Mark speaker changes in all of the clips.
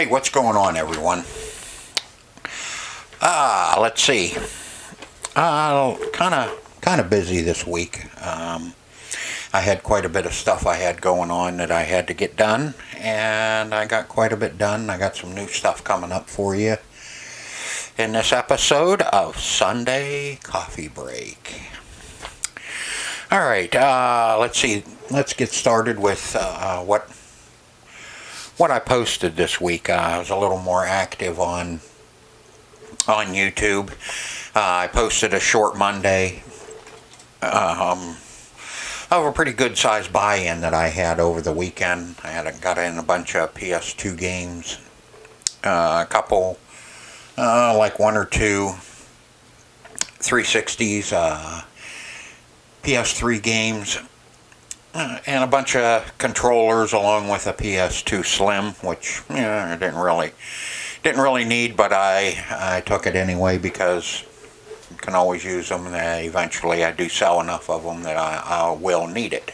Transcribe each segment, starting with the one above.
Speaker 1: Hey, what's going on, everyone? Let's see. Kind of busy this week. I had quite a bit of stuff I had going on that I had to get done, and I got quite a bit done. I got some new stuff coming up for you in this episode of Sunday Coffee Break. All right, let's see. Let's get started with what I posted this week. I was a little more active on YouTube. I posted a short Monday of a pretty good sized buy-in that I had over the weekend. I got in a bunch of PS2 games, a couple, like one or two 360s, PS3 games, and a bunch of controllers along with a PS2 Slim, which I didn't really need, but I took it anyway because you can always use them. Eventually I do sell enough of them that I will need it.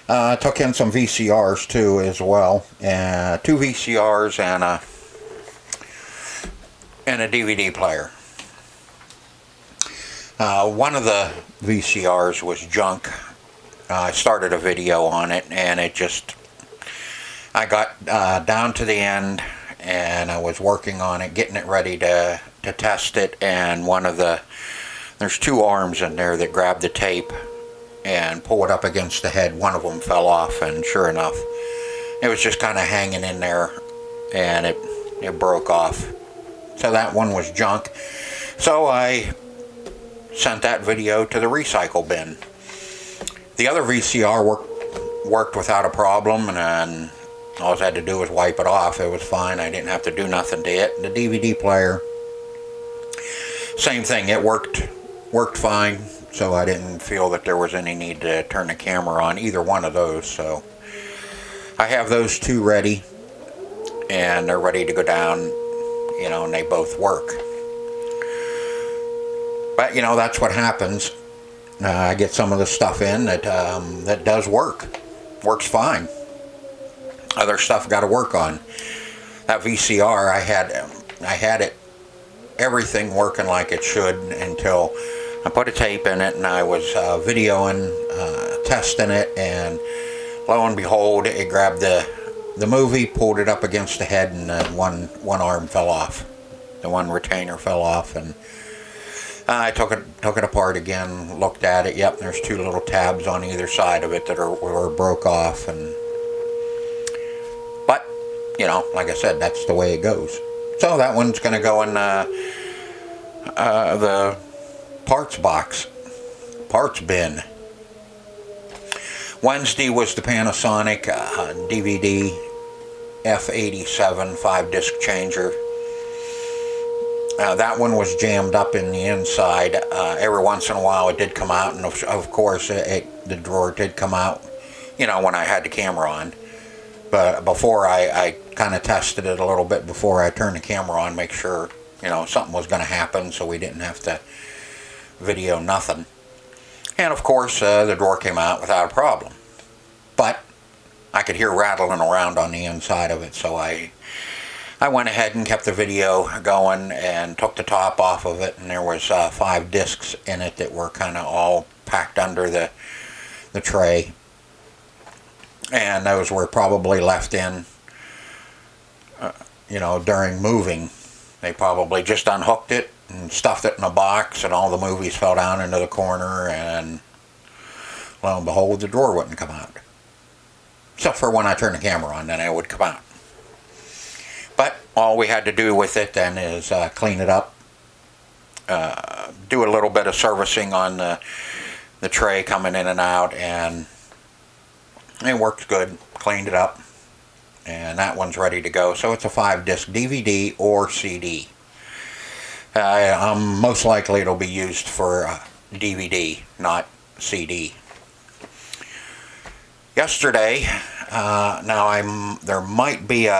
Speaker 1: I took in some VCRs too as well, 2 VCRs and a DVD player. One of the VCRs was junk. I started a video on it, and I got down to the end, and I was working on it, getting it ready to test it, and there's 2 arms in there that grab the tape and pull it up against the head. One of them fell off, and sure enough, it was just kind of hanging in there, and it broke off. So that one was junk. So I sent that video to the recycle bin. The other VCR worked without a problem, and all I had to do was wipe it off. It was fine. I didn't have to do nothing to it. The DVD player, same thing. It worked fine, so I didn't feel that there was any need to turn the camera on either one of those. So I have those 2 ready, and they're ready to go down, and they both work. But, that's what happens. I get some of the stuff in that does work. Works fine. Other stuff got to work on. That VCR, I had it, everything working like it should until I put a tape in it, and I was videoing, testing it, and lo and behold, it grabbed the movie, pulled it up against the head, and one arm fell off. The one retainer fell off, and I took it apart again, looked at it. Yep, there's 2 little tabs on either side of it that were broke off, but like I said, that's the way it goes. So that one's going to go in the parts bin. Wednesday was the Panasonic DVD F87 5-disc changer. That one was jammed up in the inside. Every once in a while it did come out, and of course the drawer did come out, when I had the camera on. But before I kind of tested it a little bit before I turned the camera on, make sure, something was going to happen, so we didn't have to video nothing. And of course the drawer came out without a problem. But I could hear rattling around on the inside of it, so I went ahead and kept the video going and took the top off of it, and there was 5 discs in it that were kind of all packed under the tray, and those were probably left in during moving. They probably just unhooked it and stuffed it in a box, and all the movies fell down into the corner, and lo and behold, the drawer wouldn't come out, except for when I turned the camera on, then it would come out. But all we had to do with it then is clean it up, do a little bit of servicing on the tray coming in and out, and it works good. Cleaned it up, and that one's ready to go. So it's a 5-disc DVD or CD. Most likely it'll be used for DVD, not CD. Yesterday, there might be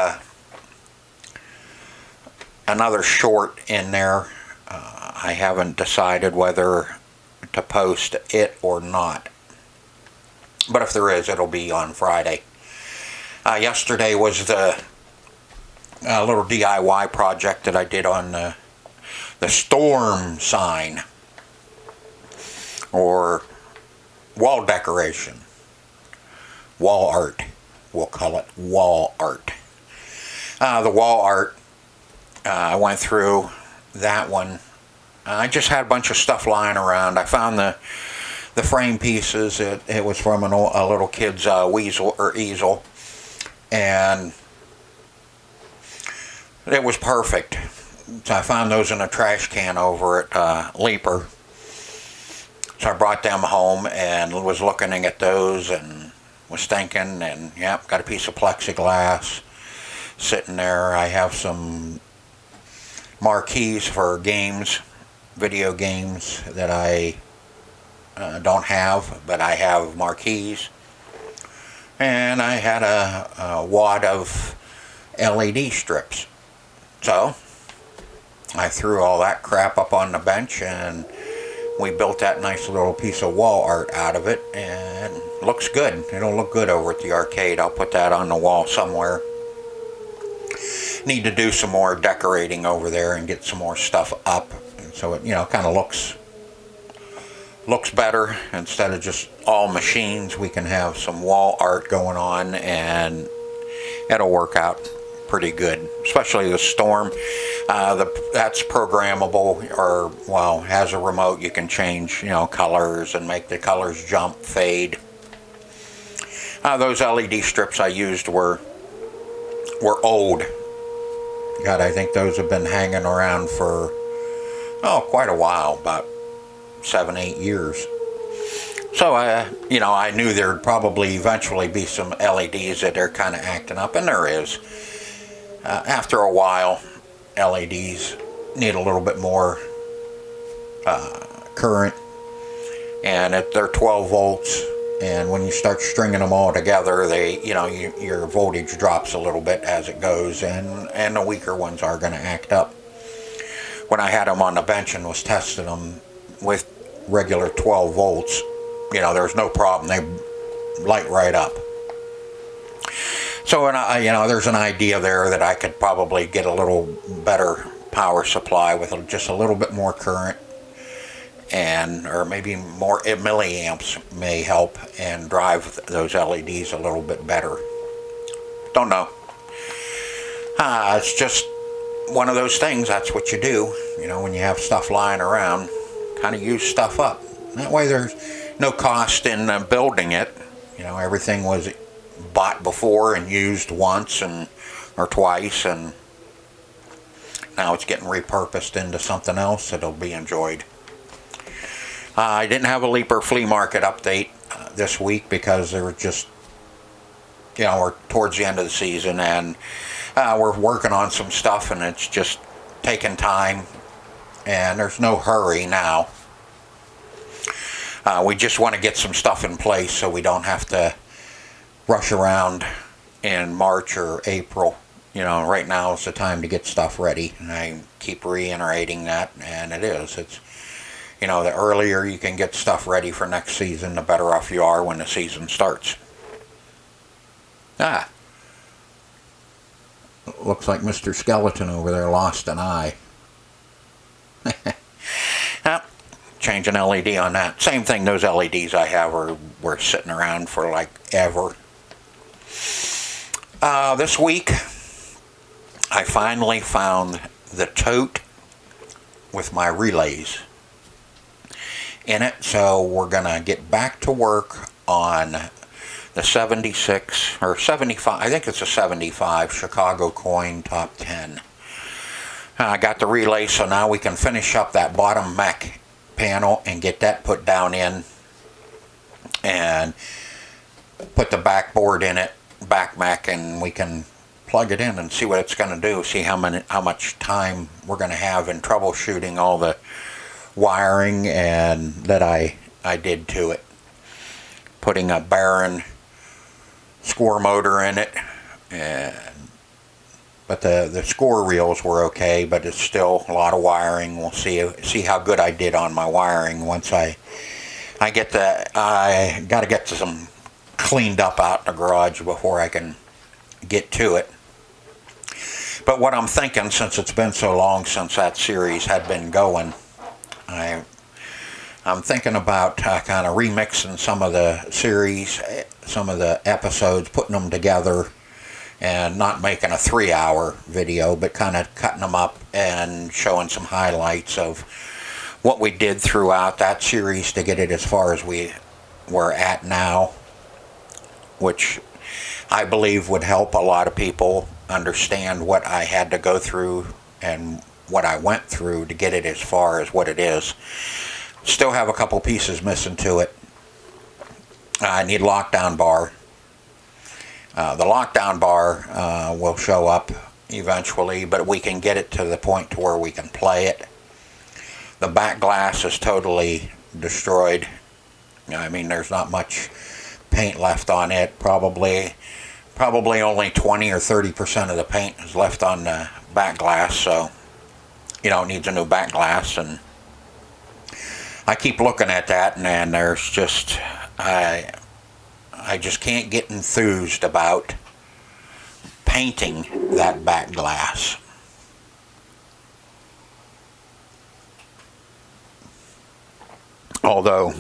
Speaker 1: another short in there. I haven't decided whether to post it or not. But if there is, it'll be on Friday. Yesterday was the a little DIY project that I did on the storm sign, or wall decoration, wall art. We'll call it wall art. The wall art, I went through that one. I just had a bunch of stuff lying around. I found the frame pieces. It was from a little kid's weasel or easel, and it was perfect. So I found those in a trash can over at Leaper. So I brought them home and was looking at those and was thinking, and yep, got a piece of plexiglass sitting there. I have some marquees for games, video games that I don't have, but I have marquees. And I had a wad of LED strips. So I threw all that crap up on the bench, and we built that nice little piece of wall art out of it, and it looks good. It'll look good over at the arcade. I'll put that on the wall somewhere. Need to do some more decorating over there and get some more stuff up, so it, kind of looks better. Instead of just all machines, we can have some wall art going on, and it'll work out pretty good, especially the storm. That's programmable, or well, has a remote. You can change colors and make the colors jump, fade. Those LED strips I used were old. God, I think those have been hanging around for quite a while, about 7-8 years. So I knew there'd probably eventually be some LEDs that are kind of acting up, and there is. After a while, LEDs need a little bit more current, and they're 12 volts. And when you start stringing them all together, your voltage drops a little bit as it goes, and the weaker ones are going to act up. When I had them on the bench and was testing them with regular 12 volts, there was no problem. They light right up. So, there's an idea there that I could probably get a little better power supply with just a little bit more current, or maybe more milliamps may help and drive those LEDs a little bit better. Don't know. It's just one of those things. That's what you do, when you have stuff lying around. Kind of use stuff up. That way there's no cost in building it. Everything was bought before and used once or twice, and now it's getting repurposed into something else that'll be enjoyed. I didn't have a Leaper flea market update this week because they were just, we're towards the end of the season, and we're working on some stuff, and it's just taking time, and there's no hurry now. We just want to get some stuff in place so we don't have to rush around in March or April. Right now is the time to get stuff ready, and I keep reiterating that, and it is. It's, the earlier you can get stuff ready for next season, the better off you are when the season starts. Looks like Mr. Skeleton over there lost an eye. Change an LED on that. Same thing, those LEDs I have were sitting around for like ever. This week, I finally found the tote with my relays in it, so we're gonna get back to work on the 76 or 75, I think it's a 75 Chicago coin top 10. I got the relay, so now we can finish up that bottom mech panel and get that put down in, and put the backboard in it, back mech, and we can plug it in and see what it's going to do, see how much time we're going to have in troubleshooting all the wiring and that I did to it. Putting a Baron score motor in it, but the score reels were okay, but it's still a lot of wiring. We'll see how good I did on my wiring once I got to get some cleaned up out in the garage before I can get to it. But what I'm thinking, since it's been so long since that series had been going, I'm thinking about kind of remixing some of the series, some of the episodes, putting them together, and not making a 3-hour video, but kind of cutting them up and showing some highlights of what we did throughout that series to get it as far as we're at now, which I believe would help a lot of people understand what I had to go through and what I went through to get it as far as what it is. Still have a couple pieces missing to it. I need lockdown bar. The lockdown bar will show up eventually, but we can get it to the point to where we can play it. The back glass is totally destroyed. I mean, there's not much paint left on it. Probably only 20 or 30% of the paint is left on the back glass, so it needs a new back glass. And I keep looking at that, and there's just I just can't get enthused about painting that back glass. Although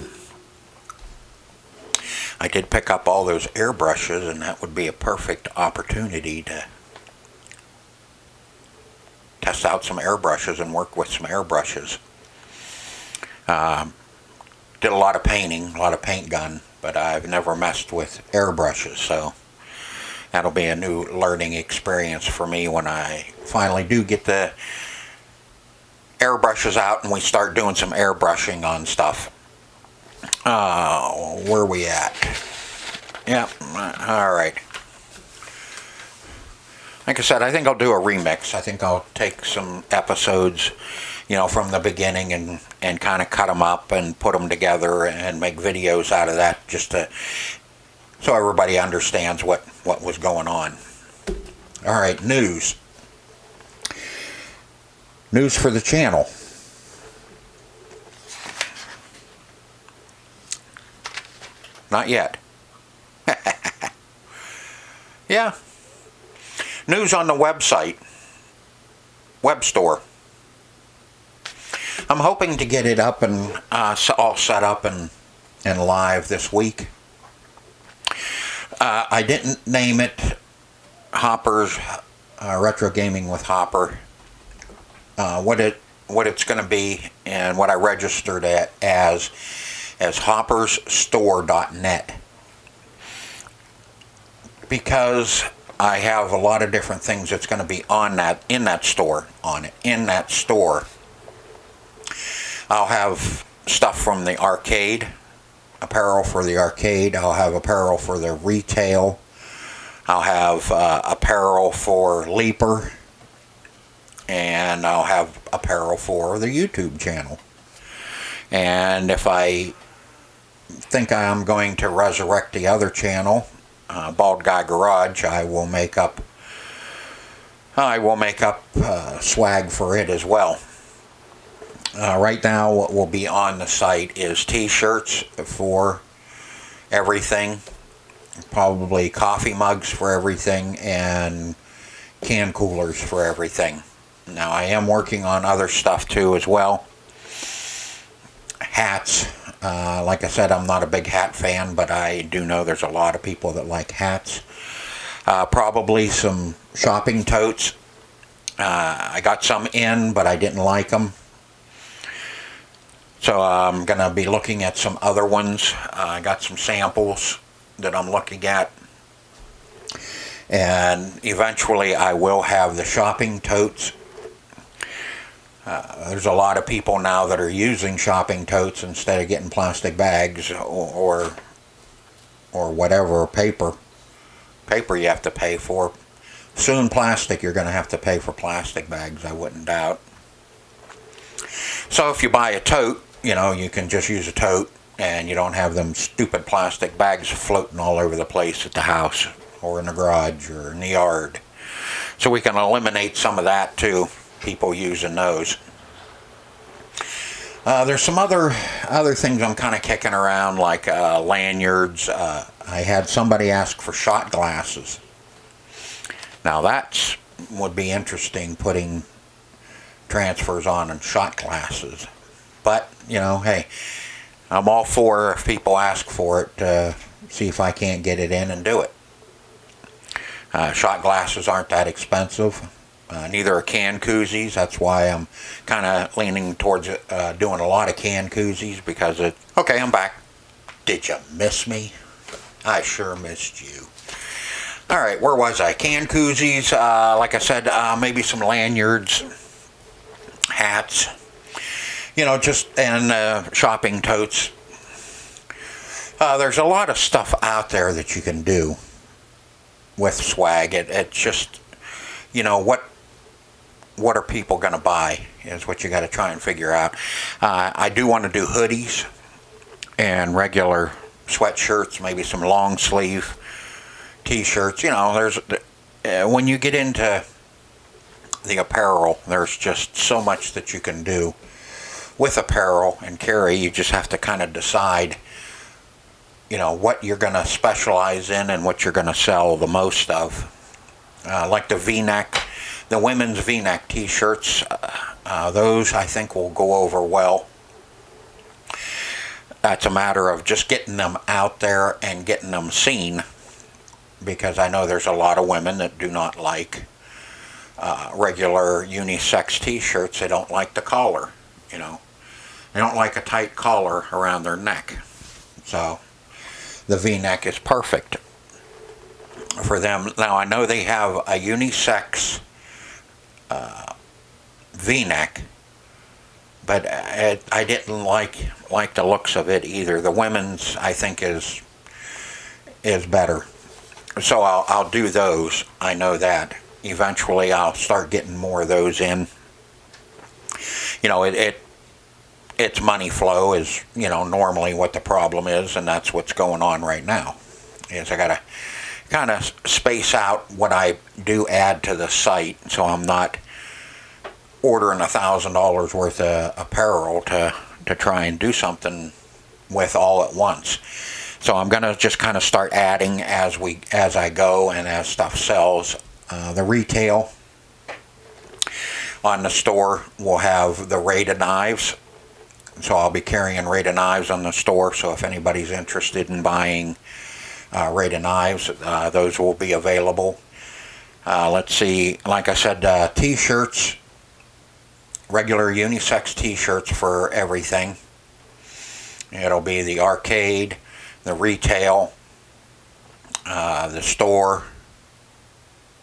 Speaker 1: I did pick up all those airbrushes, and that would be a perfect opportunity to test out some airbrushes and work with some airbrushes. Did a lot of painting, a lot of paint gun, but I've never messed with airbrushes, so that'll be a new learning experience for me when I finally do get the airbrushes out and we start doing some airbrushing on stuff. Where are we at? Yeah, alright. Like I said, I think I'll do a remix. I think I'll take some episodes, from the beginning and kind of cut them up and put them together and make videos out of that, just so everybody understands what was going on. Alright, news. News for the channel. Not yet. Yeah. News on the website. Web store. I'm hoping to get it up and all set up and live this week. I didn't name it Hopper's Retro Gaming with Hopper. What it's going to be and what I registered it as hoppersstore.net, because I have a lot of different things that's going to be in that store. I'll have stuff from the arcade, apparel for the arcade. I'll have apparel for the retail. I'll have apparel for Leaper. And I'll have apparel for the YouTube channel. And if I think I'm going to resurrect the other channel, Bald Guy Garage, I will make up swag for it as well. Right now, what will be on the site is t-shirts for everything, probably coffee mugs for everything, and can coolers for everything. Now, I am working on other stuff too as well. Hats. Like I said, I'm not a big hat fan, but I do know there's a lot of people that like hats. Probably some shopping totes. I got some in, but I didn't like them. So I'm going to be looking at some other ones. I got some samples that I'm looking at. And eventually I will have the shopping totes. There's a lot of people now that are using shopping totes instead of getting plastic bags or whatever, paper. Paper you have to pay for. Soon plastic, you're going to have to pay for plastic bags, I wouldn't doubt. So if you buy a tote, you can just use a tote and you don't have them stupid plastic bags floating all over the place at the house or in the garage or in the yard. So we can eliminate some of that too, people using those. There's some other things I'm kind of kicking around, like lanyards. I had somebody ask for shot glasses. Now that's would be interesting putting transfers on and shot glasses. But, you know, hey, I'm all for if people ask for it, see if I can't get it in and do it. Shot glasses aren't that expensive. Neither are can koozies. That's why I'm kind of leaning towards doing a lot of can koozies because it... Okay, I'm back. Did you miss me? I sure missed you. Alright, where was I? Can koozies, like I said, maybe some lanyards, hats, you know, just, and shopping totes. There's a lot of stuff out there that you can do with swag. It just, you know, what are people going to buy is what you got to try and figure out. I do want to do hoodies and regular sweatshirts, maybe some long sleeve t-shirts. You know, there's when you get into the apparel, there's just so much that you can do with apparel and carry. You just have to kind of decide, you know, what you're going to specialize in and what you're going to sell the most of. Like the V-neck, the women's V-neck t-shirts, those I think will go over well. It's a matter of just getting them out there and getting them seen, because I know there's a lot of women that do not like regular unisex t-shirts. They don't like the collar, you know. They don't like a tight collar around their neck. So the V-neck is perfect for them. Now I know they have a unisex V-neck, but I didn't like the looks of it either. The women's, I think, is better. So I'll do those. I know that. Eventually I'll start getting more of those in. You know, its money flow is, you know, normally what the problem is, and that's what's going on right now. Is I gotta kind of space out what I do add to the site, so I'm not ordering $1,000 worth of apparel to try and do something with all at once. So I'm gonna just kind of start adding as I go and as stuff sells. The retail on the store will have the rated knives, so I'll be carrying rated knives on the store. So if anybody's interested in buying rated knives, those will be available. Let's see, like I said, t-shirts, regular unisex t-shirts for everything. It'll be the arcade, the retail, the store.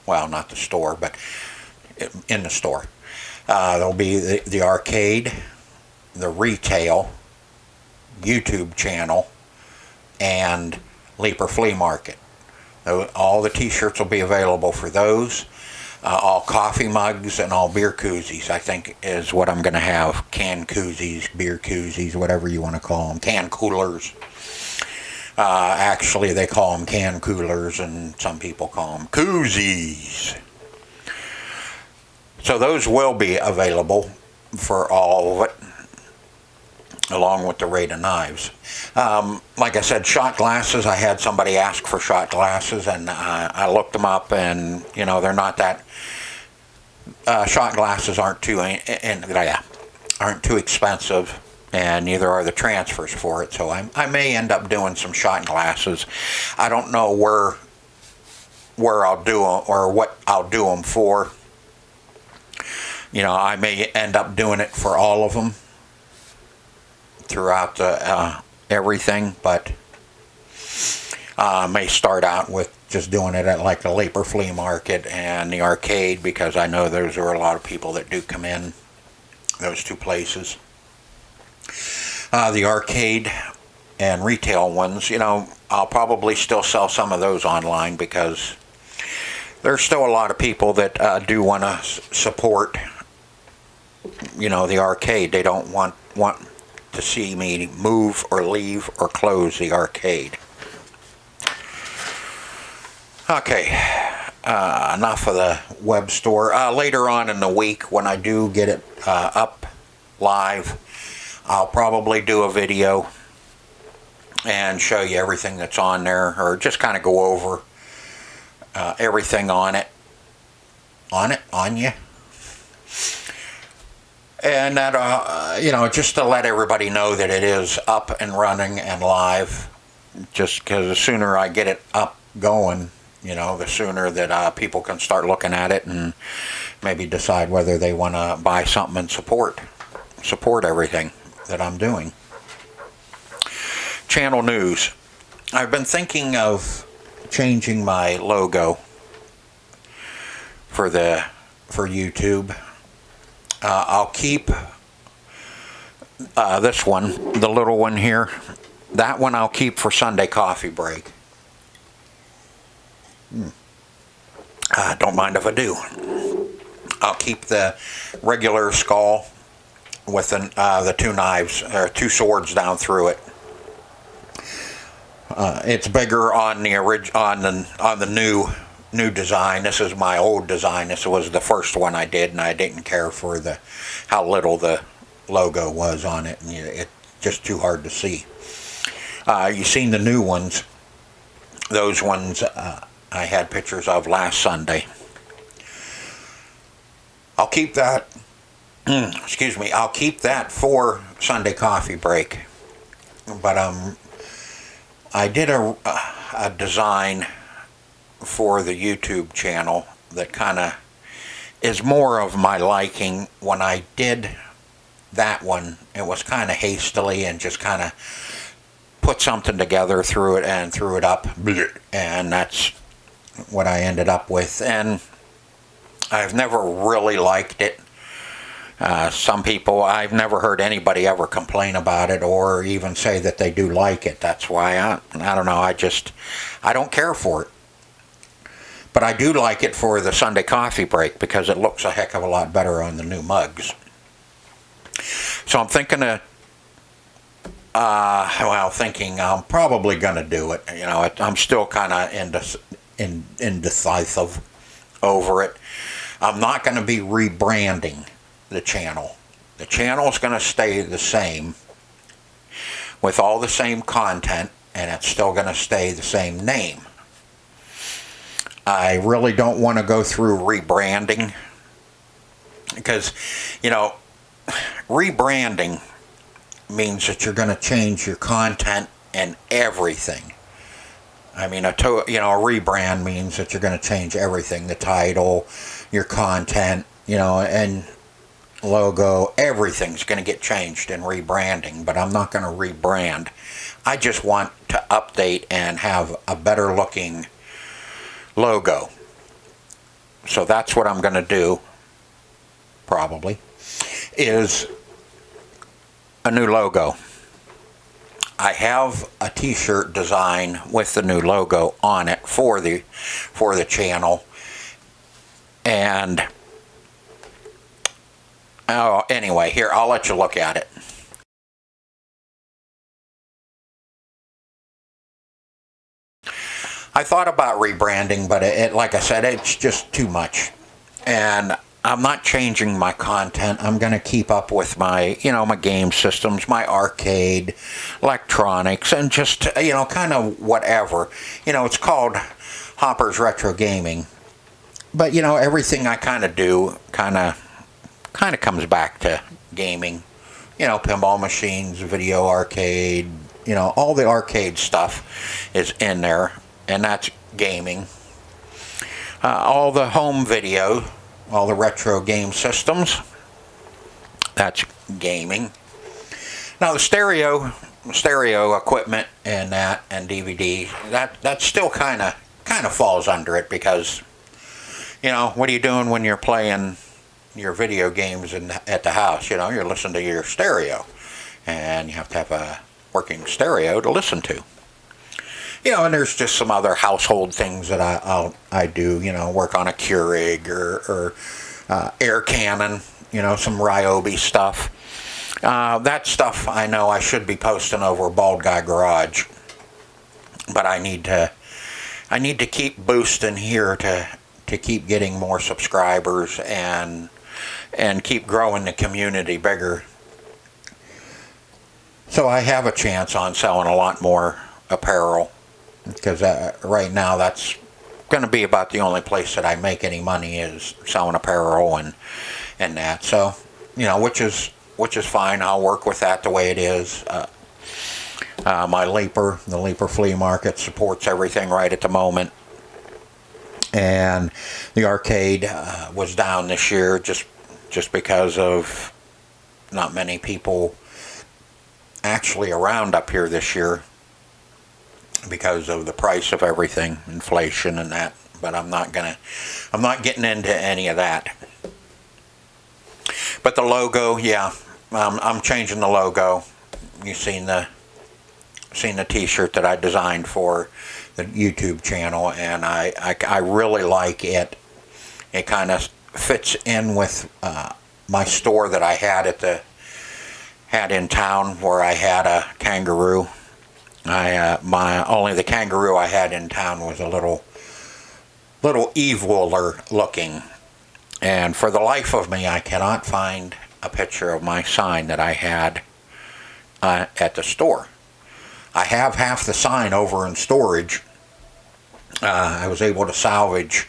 Speaker 1: Well, not the store, but in the store. There'll be the arcade, the retail, YouTube channel, and Leaper Flea Market. All the t-shirts will be available for those. All coffee mugs and all beer koozies, I think, is what I'm going to have. Can koozies, beer koozies, whatever you want to call them. Can coolers. Actually, they call them can coolers, and some people call them koozies. So those will be available for all of it, along with the rated knives. Like I said, shot glasses, I had somebody ask for shot glasses, and I looked them up, and, you know, they're not that... shot glasses aren't too expensive, and neither are the transfers for it. So I may end up doing some shot glasses. I don't know where I'll do them or what I'll do them for. You know, I may end up doing it for all of them throughout everything, but I may start out with just doing it at like the Leaper Flea Market and the arcade, because I know those are a lot of people that do come in those two places. The arcade and retail ones, you know, I'll probably still sell some of those online, because there's still a lot of people that do want to support, you know, the arcade. They don't want to see me move or leave or close the arcade. Okay, enough of the web store. Later on in the week, when I do get it up live, I'll probably do a video and show you everything that's on there, or just kind of go over everything on it on you. And that, you know, just to let everybody know that it is up and running and live. Just because the sooner I get it up going, you know, the sooner that people can start looking at it and maybe decide whether they want to buy something and support everything that I'm doing. Channel news. I've been thinking of changing my logo for YouTube. I'll keep this one, the little one here. That one I'll keep for Sunday coffee break. Don't mind if I do. I'll keep the regular skull with the two knives, or two swords down through it. It's bigger on the new design. This is my old design. This was the first one I did, and I didn't care for how little the logo was on it, and it's just too hard to see. You've seen the new ones. Those ones I had pictures of last Sunday. I'll keep that. Excuse me. I'll keep that for Sunday coffee break. But I did a design for the YouTube channel that kind of is more of my liking. When I did that one, it was kind of hastily and just kind of put something together, threw it up, and that's what I ended up with. And I've never really liked it. Some people, I've never heard anybody ever complain about it or even say that they do like it. That's why I don't know, I don't care for it. But I do like it for the Sunday coffee break because it looks a heck of a lot better on the new mugs. So I'm thinking of, I'm probably going to do it. You know, I'm still kind of indecisive over it. I'm not going to be rebranding the channel. The channel is going to stay the same with all the same content, and it's still going to stay the same name. I really don't want to go through rebranding because, you know, rebranding means that you're going to change your content and everything. I mean, a rebrand means that you're going to change everything. The title, your content, you know, and logo, everything's going to get changed in rebranding, but I'm not going to rebrand. I just want to update and have a better looking logo. So that's what I'm going to do, probably, is a new logo. I have a t-shirt design with the new logo on it for the channel. And anyway, here, I'll let you look at it. I thought about rebranding, but like I said, it's just too much. And I'm not changing my content. I'm going to keep up with my, my game systems, my arcade, electronics, and just, kind of whatever. It's called Hopper's Retro Gaming. But, everything I kind of do kind of comes back to gaming. Pinball machines, video arcade, all the arcade stuff is in there. And that's gaming. All the home video, all the retro game systems, that's gaming. Now the stereo equipment and that, and DVD, that still kind of falls under it because, what are you doing when you're playing your video games at the house? You're listening to your stereo, and you have to have a working stereo to listen to. And there's just some other household things that I do, work on a Keurig or air cannon, some Ryobi stuff. That stuff I know I should be posting over Bald Guy Garage, but I need to keep boosting here to keep getting more subscribers and keep growing the community bigger. So I have a chance on selling a lot more apparel. Because right now that's going to be about the only place that I make any money is selling apparel and that. So, you know, which is fine. I'll work with that the way it is. My the Leaper Flea Market supports everything right at the moment. And the arcade was down this year just because of not many people actually around up here this year because of the price of everything, inflation and that. But I'm not getting into any of that. But the logo, yeah, I'm changing the logo. You've seen the t-shirt that I designed for the YouTube channel, and I really like it. It kind of fits in with my store that I had in town, where I had a kangaroo. Only the kangaroo I had in town was a little eviler looking, and for the life of me I cannot find a picture of my sign that I had at the store. I have half the sign over in storage. I was able to salvage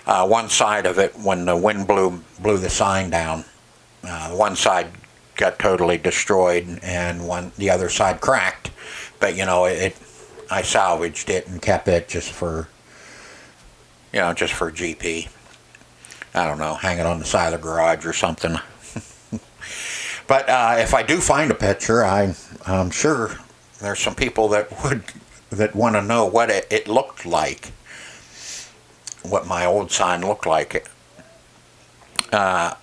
Speaker 1: one side of it when the wind blew the sign down. One side got totally destroyed, and the other side cracked. But you know, I salvaged it and kept it just for GP. I don't know, hang it on the side of the garage or something. But if I do find a picture, I'm sure there's some people that want to know what it looked like, what my old sign looked like. I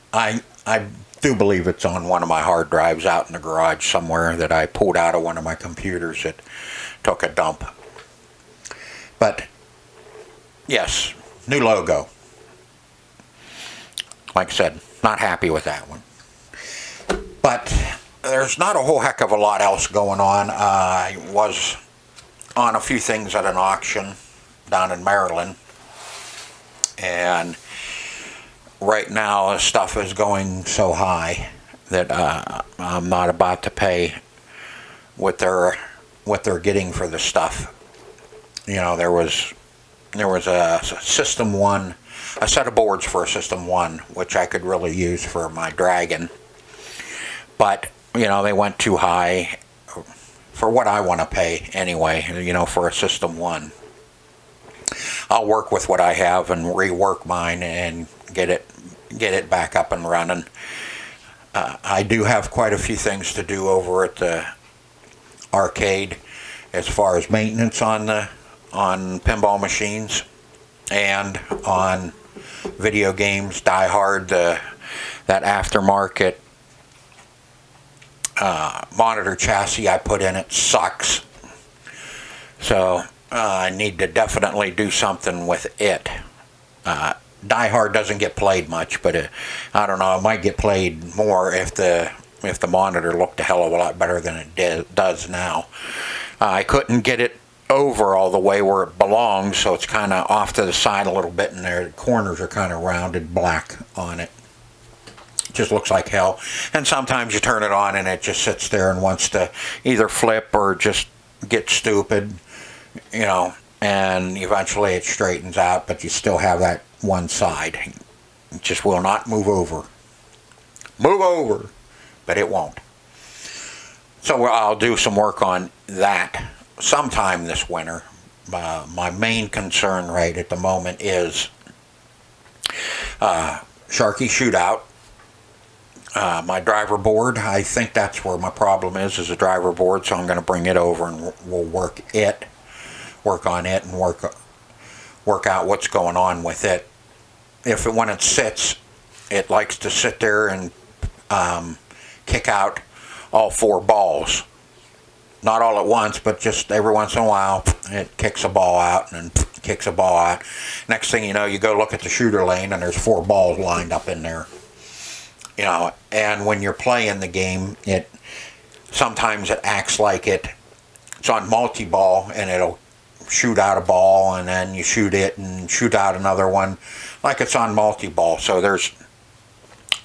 Speaker 1: do believe it's on one of my hard drives out in the garage somewhere that I pulled out of one of my computers that took a dump. But yes, new logo. Like I said, not happy with that one. But there's not a whole heck of a lot else going on. I was on a few things at an auction down in Maryland, and right now stuff is going so high that I'm not about to pay what they're getting for the stuff. You know, there was a System 1, a set of boards for a System 1, which I could really use for my Dragon, but you know, they went too high for what I want to pay anyway, you know, for a System 1. I'll work with what I have and rework mine and get it back up and running. I do have quite a few things to do over at the arcade as far as maintenance on pinball machines and on video games. Die Hard, that aftermarket monitor chassis I put in it sucks, so I need to definitely do something with it. Die Hard doesn't get played much, but I don't know, it might get played more if the monitor looked a hell of a lot better than it does now. I couldn't get it over all the way where it belongs, so it's kind of off to the side a little bit, and the corners are kind of rounded black on it. Just looks like hell. And sometimes you turn it on and it just sits there and wants to either flip or just get stupid, you know, and eventually it straightens out, but you still have that one side. It just will not move over. Move over, but it won't. So I'll do some work on that sometime this winter. My main concern right at the moment is Sharky Shootout. My driver board, I think that's where my problem is a driver board, so I'm going to bring it over and we'll work on it and work out what's going on with it. When it sits, it likes to sit there and kick out all 4 balls. Not all at once, but just every once in a while, it kicks a ball out and then kicks a ball out. Next thing you know, you go look at the shooter lane and there's 4 balls lined up in there. You know, and when you're playing the game, sometimes it acts like it's on multi-ball, and it'll shoot out a ball, and then you shoot it and shoot out another one, like it's on multi-ball. So there's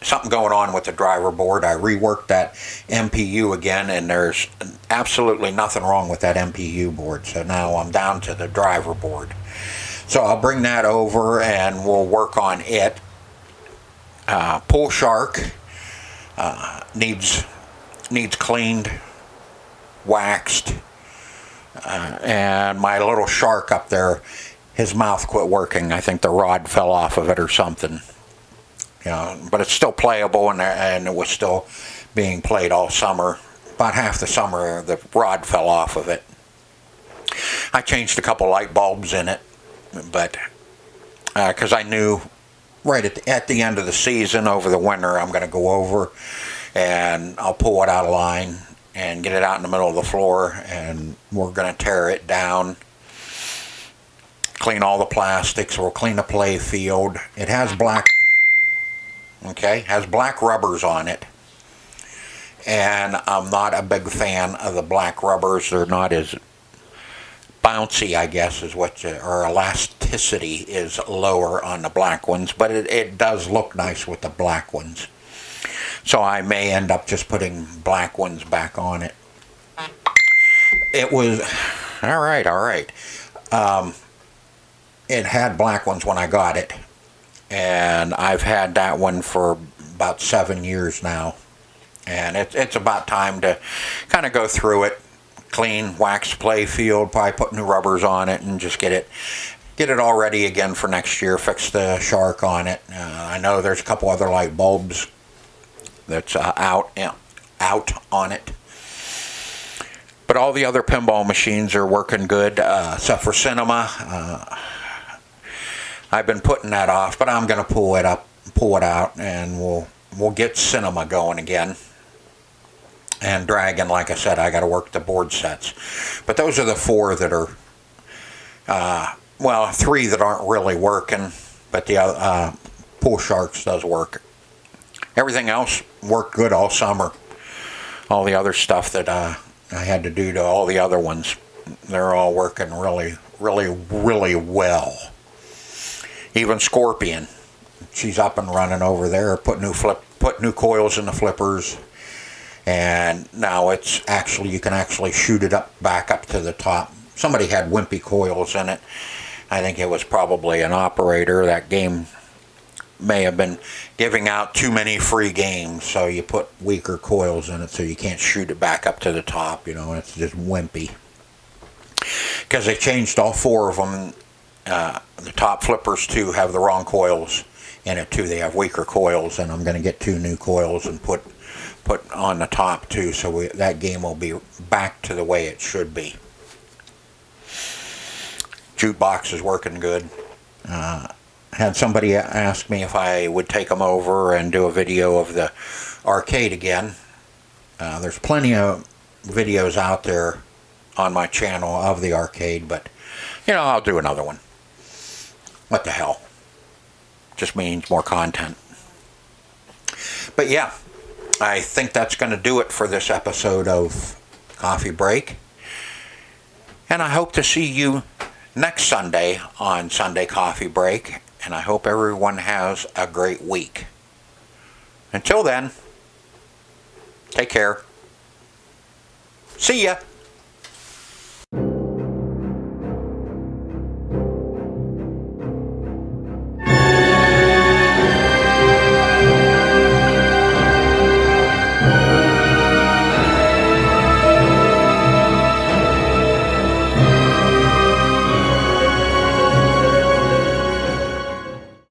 Speaker 1: something going on with the driver board. I reworked that MPU again, and there's absolutely nothing wrong with that MPU board. So now I'm down to the driver board. So I'll bring that over and we'll work on it. Pool shark needs cleaned, waxed, and my little shark up there, his mouth quit working. I think the rod fell off of it or something. You know, but it's still playable, and it was still being played all summer. About half the summer, the rod fell off of it. I changed a couple light bulbs in it, but because I knew right at the end of the season, over the winter, I'm going to go over and I'll pull it out of line and get it out in the middle of the floor, and we're going to tear it down, clean all the plastics. We'll clean the play field. It has black, has black rubbers on it, and I'm not a big fan of the black rubbers. They're not as bouncy, I guess, is what or elasticity is lower on the black ones, but it does look nice with the black ones. So I may end up just putting black ones back on it. It was all right. It had black ones when I got it, and I've had that one for about 7 years now, and it's about time to kind of go through it, clean, wax play field, probably put new rubbers on it, and just get it all ready again for next year. Fix the shark on it. I know there's a couple other light bulbs that's out on it, but all the other pinball machines are working good, except for Cinema. I've been putting that off, but I'm going to pull it out, and we'll get Cinema going again. And Dragon, like I said, I got to work the board sets. But those are the 4 that are, 3 that aren't really working, but the Pool Sharks does work. Everything else worked good all summer. All the other stuff that I had to do to all the other ones, they're all working really, really, really well. Even Scorpion, she's up and running over there. Put new coils in the flippers, and now it's actually, you can actually shoot it back up to the top. Somebody had wimpy coils in it. I think it was probably an operator. That game may have been giving out too many free games, so you put weaker coils in it so you can't shoot it back up to the top. You know, it's just wimpy. Because they changed all 4 of them. The top flippers too have the wrong coils in it too. They have weaker coils, and I'm going to get 2 new coils and put on the top too, so that game will be back to the way it should be. Jukebox is working good. Had somebody ask me if I would take them over and do a video of the arcade again. There's plenty of videos out there on my channel of the arcade, but I'll do another one. What the hell? Just means more content. But yeah, I think that's going to do it for this episode of Coffee Break. And I hope to see you next Sunday on Sunday Coffee Break. And I hope everyone has a great week. Until then, take care. See ya.